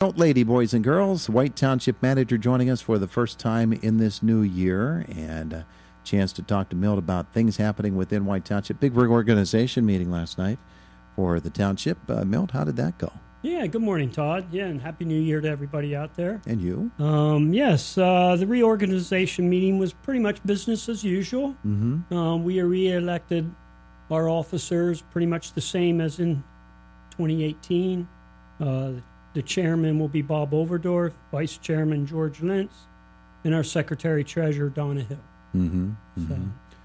Milt Lady, boys and girls, White Township Manager, joining us for the first time in this new year, and a chance to talk to Milt about things happening within White Township. Big reorganization meeting last night for the township. Milt, how did that go? Yeah, good morning, Todd. Yeah, and Happy New Year to everybody out there. And you? Yes, the reorganization meeting was pretty much business as usual. Mm-hmm. We re-elected our officers pretty much the same as in 2018. The chairman will be Bob Overdorf, vice chairman George Lentz, and our secretary-treasurer Donna Hill. Mm-hmm. So.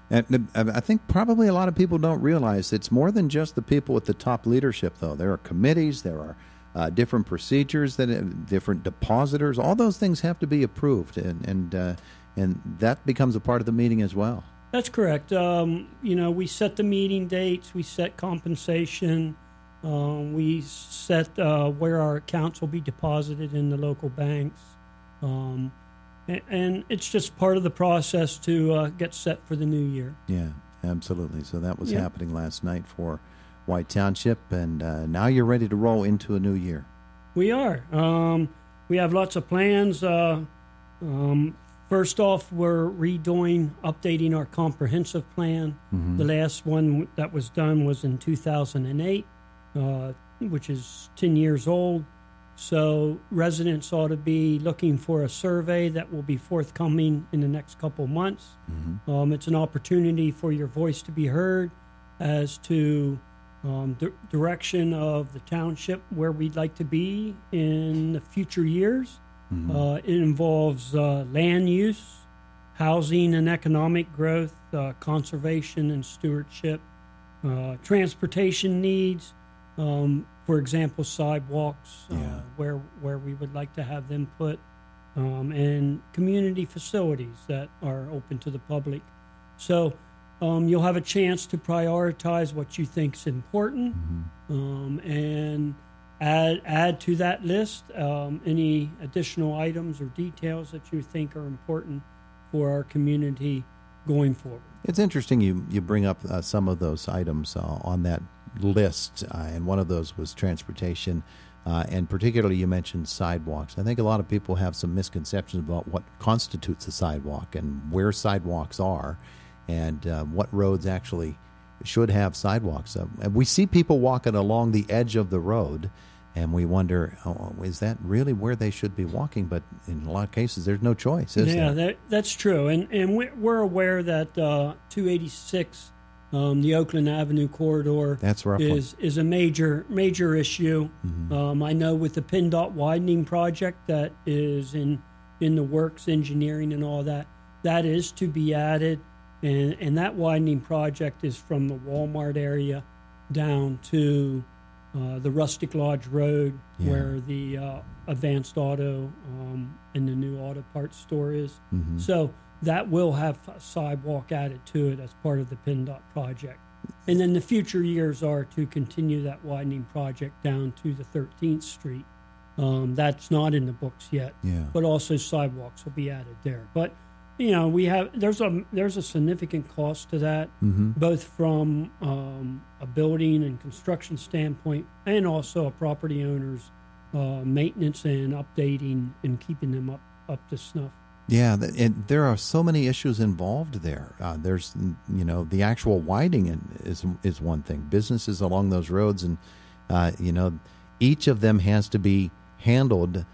And I think probably a lot of people don't realize it's more than just the people at the top leadership, though. There are committees, there are different procedures, different depositors. All those things have to be approved, and that becomes a part of the meeting as well. That's correct. We set the meeting dates, we set compensation, we set where our accounts will be deposited in the local banks. And it's just part of the process to get set for the new year. Yeah, absolutely. So that was happening last night for White Township, and now you're ready to roll into a new year. We are. We have lots of plans. First off, we're updating our comprehensive plan. Mm-hmm. The last one that was done was in 2008, which is 10 years old. So residents ought to be looking for a survey that will be forthcoming in the next couple months. Mm-hmm. It's an opportunity for your voice to be heard as to direction of the township, where we'd like to be in the future years. Mm-hmm. It involves land use, housing and economic growth, conservation and stewardship, transportation needs, for example, sidewalks, where we would like to have them put, and community facilities that are open to the public. So you'll have a chance to prioritize what you think is important, and add to that list any additional items or details that you think are important for our community going forward. It's interesting you bring up some of those items on that list, and one of those was transportation, and particularly you mentioned sidewalks. I think a lot of people have some misconceptions about what constitutes a sidewalk and where sidewalks are, and what roads actually should have sidewalks. We see people walking along the edge of the road, and we wonder, is that really where they should be walking? But in a lot of cases, there's no choice, is there? Yeah, that's true. And we're aware that 286, the Oakland Avenue corridor, is a major issue. Mm-hmm. I know with the PennDOT widening project that is in the works, engineering and all that, that is to be added. And that widening project is from the Walmart area down to the Rustic Lodge Road, where the Advanced Auto and the new auto parts store is. Mm-hmm. So that will have a sidewalk added to it as part of the PennDOT project. And then the future years are to continue that widening project down to the 13th Street. That's not in the books yet, but also sidewalks will be added there. But there's a significant cost to that, both from a building and construction standpoint, and also a property owner's maintenance and updating and keeping them up to snuff. Yeah, and there are so many issues involved there. There's, the actual widening is one thing. Businesses along those roads, and each of them has to be handled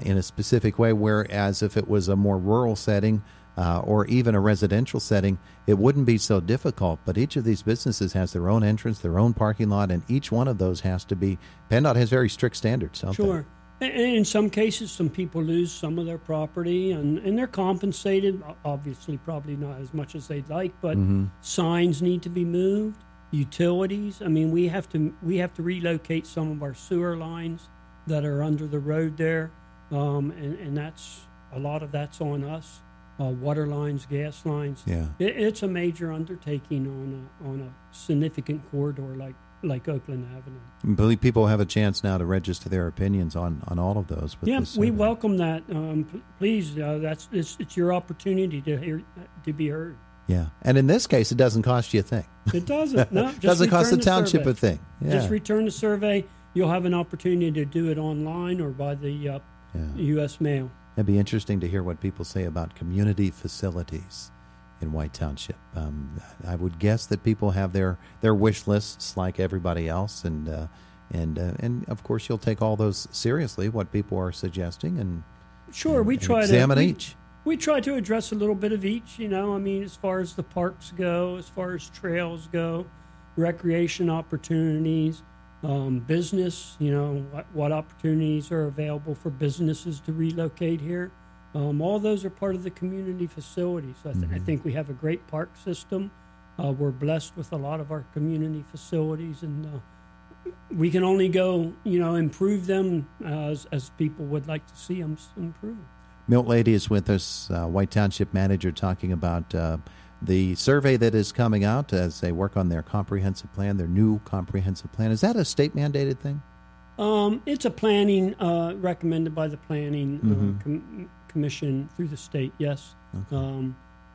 in a specific way. Whereas if it was a more rural setting, or even a residential setting, it wouldn't be so difficult. But each of these businesses has their own entrance, their own parking lot, and each one of those has to be. PennDOT has very strict standards, don't they? Sure. And in some cases, some people lose some of their property, and they're compensated. Obviously, probably not as much as they'd like, but signs need to be moved. Utilities. I mean, we have to relocate some of our sewer lines that are under the road there, and that's a lot of that's on us. Water lines, gas lines. Yeah, it's a major undertaking on a significant corridor like Oakland Avenue. I believe people have a chance now to register their opinions on all of those. We welcome that. Please, it's your opportunity to be heard. Yeah, and in this case, it doesn't cost you a thing. It doesn't. No, just doesn't cost the township survey. a thing. Yeah. Just return the survey. you'll have an opportunity to do it online or by the U.S. mail. It'd be interesting to hear what people say about community facilities in White Township. I would guess that people have their wish lists like everybody else, and of course you'll take all those seriously, what people are suggesting, and sure, we try to examine each. We try to address a little bit of each. I mean, as far as the parks go, as far as trails go, recreation opportunities, business. What opportunities are available for businesses to relocate here. All those are part of the community facilities. I think we have a great park system. We're blessed with a lot of our community facilities, and we can only go, improve them as people would like to see them improve. Milt Lady is with us, White Township Manager, talking about the survey that is coming out as they work on their comprehensive plan, their new comprehensive plan. Is that a state-mandated thing? It's a planning recommended by the planning commission through the state, yes. Okay.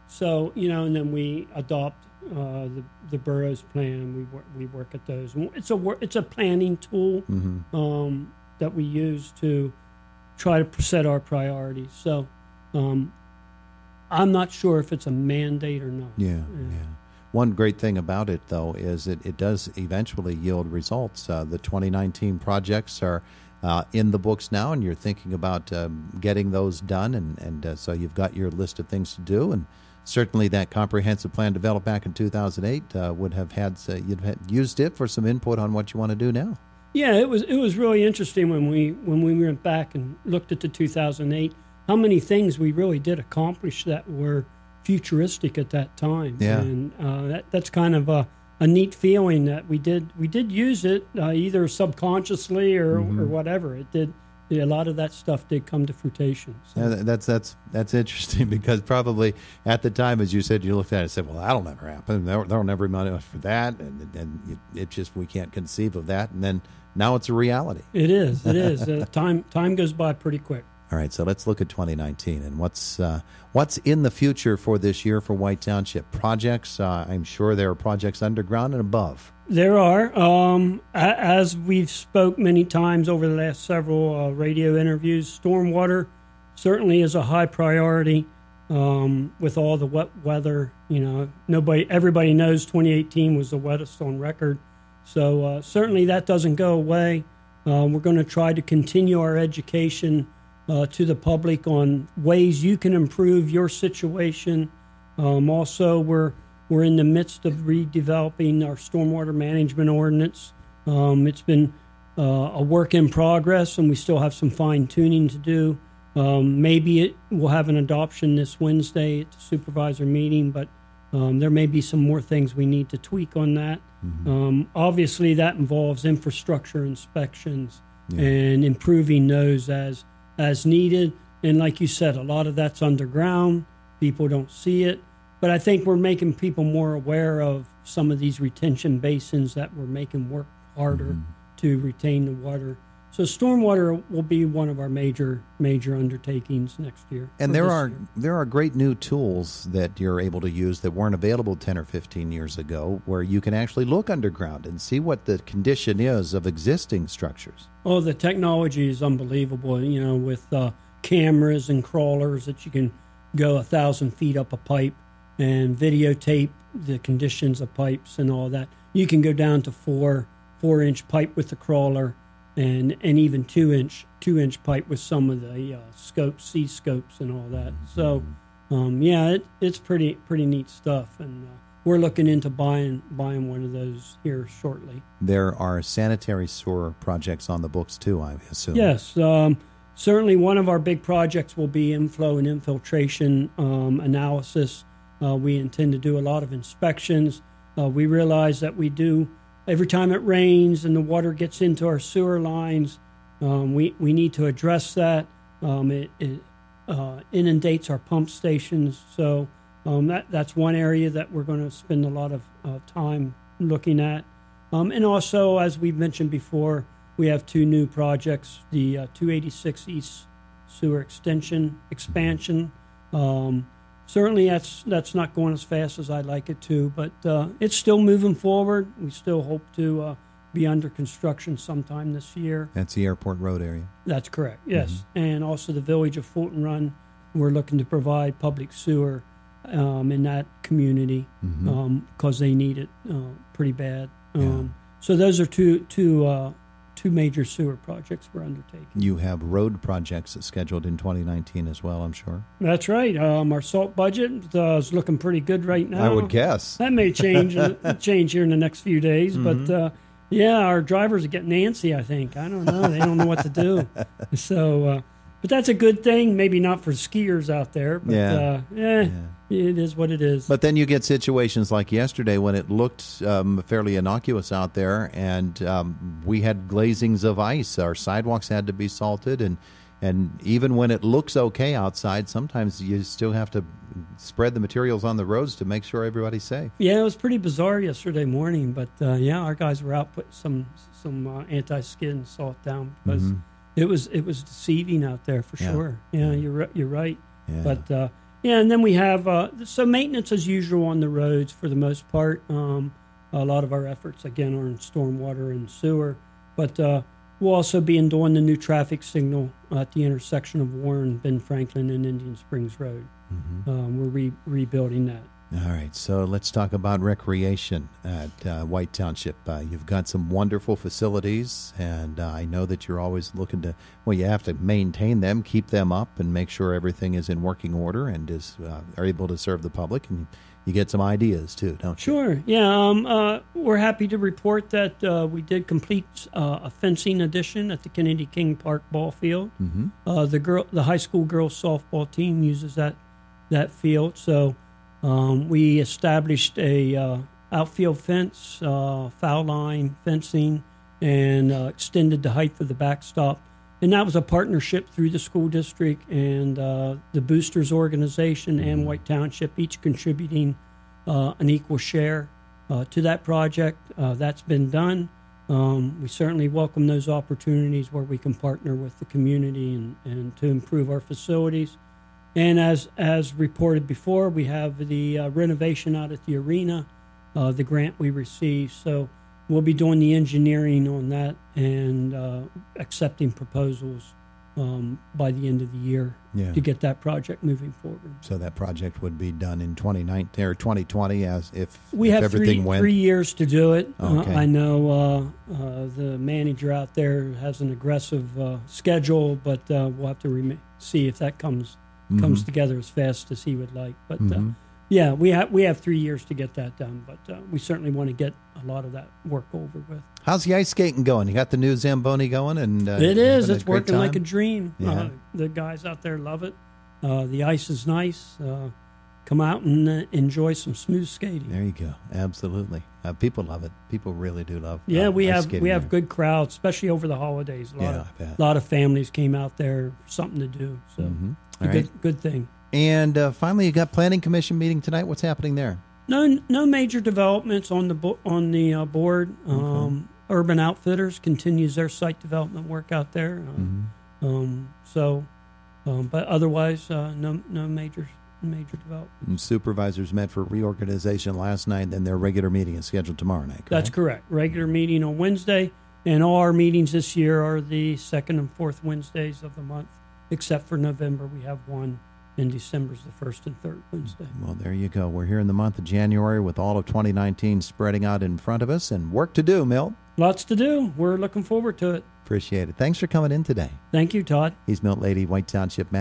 So, and then we adopt the borough's plan. We work at those. It's a planning tool that we use to try to set our priorities. So I'm not sure if it's a mandate or not. Yeah. One great thing about it, though, is it does eventually yield results. The 2019 projects are in the books now, and you're thinking about getting those done, and so you've got your list of things to do, and certainly that comprehensive plan developed back in 2008 would have you'd have used it for some input on what you want to do now. Yeah, it was really interesting when we went back and looked at the 2008, how many things we really did accomplish that were futuristic at that time. Yeah. And that's kind of a neat feeling that we did use it either subconsciously or whatever. It did. A lot of that stuff did come to fruition. So. Yeah, that's interesting because probably at the time, as you said, you looked at it and said, well, that'll never happen. There'll never be money for that. And it just, we can't conceive of that. And then now it's a reality. It is. Time goes by pretty quick. All right, so let's look at 2019 and what's in the future for this year for White Township. Projects, I'm sure there are projects underground and above. There are. As we've spoke many times over the last several radio interviews, stormwater certainly is a high priority with all the wet weather. Everybody knows 2018 was the wettest on record. So certainly that doesn't go away. We're going to try to continue our education to the public on ways you can improve your situation. Also, we're in the midst of redeveloping our stormwater management ordinance. It's been a work in progress, and we still have some fine-tuning to do. Maybe we'll have an adoption this Wednesday at the supervisor meeting, but there may be some more things we need to tweak on that. Obviously, that involves infrastructure inspections and improving those as needed. And like you said, a lot of that's underground. People don't see it. But I think we're making people more aware of some of these retention basins that we're making work harder to retain the water. So stormwater will be one of our major undertakings next year. And there are great new tools that you're able to use that weren't available 10 or 15 years ago, where you can actually look underground and see what the condition is of existing structures. Oh, the technology is unbelievable, with cameras and crawlers that you can go 1,000 feet up a pipe and videotape the conditions of pipes and all that. You can go down to 4-inch pipe with the crawler and even 2-inch pipe with some of the C scopes and all that. So, it's pretty neat stuff, and we're looking into buying one of those here shortly. There are sanitary sewer projects on the books too, I assume. Yes, certainly one of our big projects will be inflow and infiltration analysis. We intend to do a lot of inspections. We realize that we do, every time it rains and the water gets into our sewer lines, we need to address that. It inundates our pump stations. So that's one area that we're going to spend a lot of time looking at. And also, as we've mentioned before, we have two new projects, the 286 East Sewer expansion. Certainly, that's not going as fast as I'd like it to, but it's still moving forward. We still hope to be under construction sometime this year. That's the Airport Road area. That's correct, yes. And also the village of Fulton Run, we're looking to provide public sewer in that community because they need it pretty bad. So those are two major sewer projects we're undertaking. You have road projects scheduled in 2019 as well, I'm sure. That's right. Our salt budget is looking pretty good right now. I would guess. That may change here in the next few days, but yeah, our drivers are getting antsy, I think. I don't know. They don't know what to do. So, but that's a good thing. Maybe not for skiers out there, but it is what it is. But then you get situations like yesterday when it looked fairly innocuous out there, and we had glazings of ice. Our sidewalks had to be salted, and even when it looks okay outside, sometimes you still have to spread the materials on the roads to make sure everybody's safe. Yeah, it was pretty bizarre yesterday morning, but our guys were out putting some anti-skid salt down because it was deceiving out there for sure. Yeah, you're right. Yeah. But and then we have some maintenance as usual on the roads for the most part. A lot of our efforts again are in stormwater and sewer, but we'll also be doing the new traffic signal at the intersection of Warren, Ben Franklin, and Indian Springs Road. We're rebuilding that. All right, so let's talk about recreation at White Township. You've got some wonderful facilities, and I know that you're always looking to, well, you have to maintain them, keep them up, and make sure everything is in working order and are able to serve the public, and you get some ideas, too, don't you? Sure, yeah. We're happy to report that we did complete a fencing addition at the Kennedy King Park ball field. The high school girls softball team uses that field, so we established a outfield fence, foul line fencing, and extended the height of the backstop. And that was a partnership through the school district and the Boosters organization and White Township, each contributing an equal share to that project. That's been done. We certainly welcome those opportunities where we can partner with the community and to improve our facilities. And as reported before, we have the renovation out at the arena, the grant we received. So we'll be doing the engineering on that and accepting proposals by the end of the year to get that project moving forward. So that project would be done in 2019 or 2020 if We everything have 3 years to do it. Okay. I know the manager out there has an aggressive schedule, but we'll have to see if that comes together as fast as he would like. But we have 3 years to get that done, but we certainly want to get a lot of that work over with. How's the ice skating going? You got the new Zamboni going? And it is. It's working like a dream. Yeah. The guys out there love it. The ice is nice. Come out and enjoy some smooth skating. There you go. Absolutely. People love it. People really do love we ice have there. Good crowds, especially over the holidays. A lot of families came out there for something to do. So good thing. And finally, you got Planning Commission meeting tonight. What's happening there? No major developments on the board. Okay. Urban Outfitters continues their site development work out there. But otherwise, no major development. And supervisors met for reorganization last night, and their regular meeting is scheduled tomorrow night, correct? That's correct. Regular meeting on Wednesday, and all our meetings this year are the second and fourth Wednesdays of the month, except for November. We have one, and December's the first and third Wednesday. Well, there you go. We're here in the month of January with all of 2019 spreading out in front of us, and work to do, Milt. Lots to do. We're looking forward to it. Appreciate it. Thanks for coming in today. Thank you, Todd. He's Milt Lady, White Township Manager.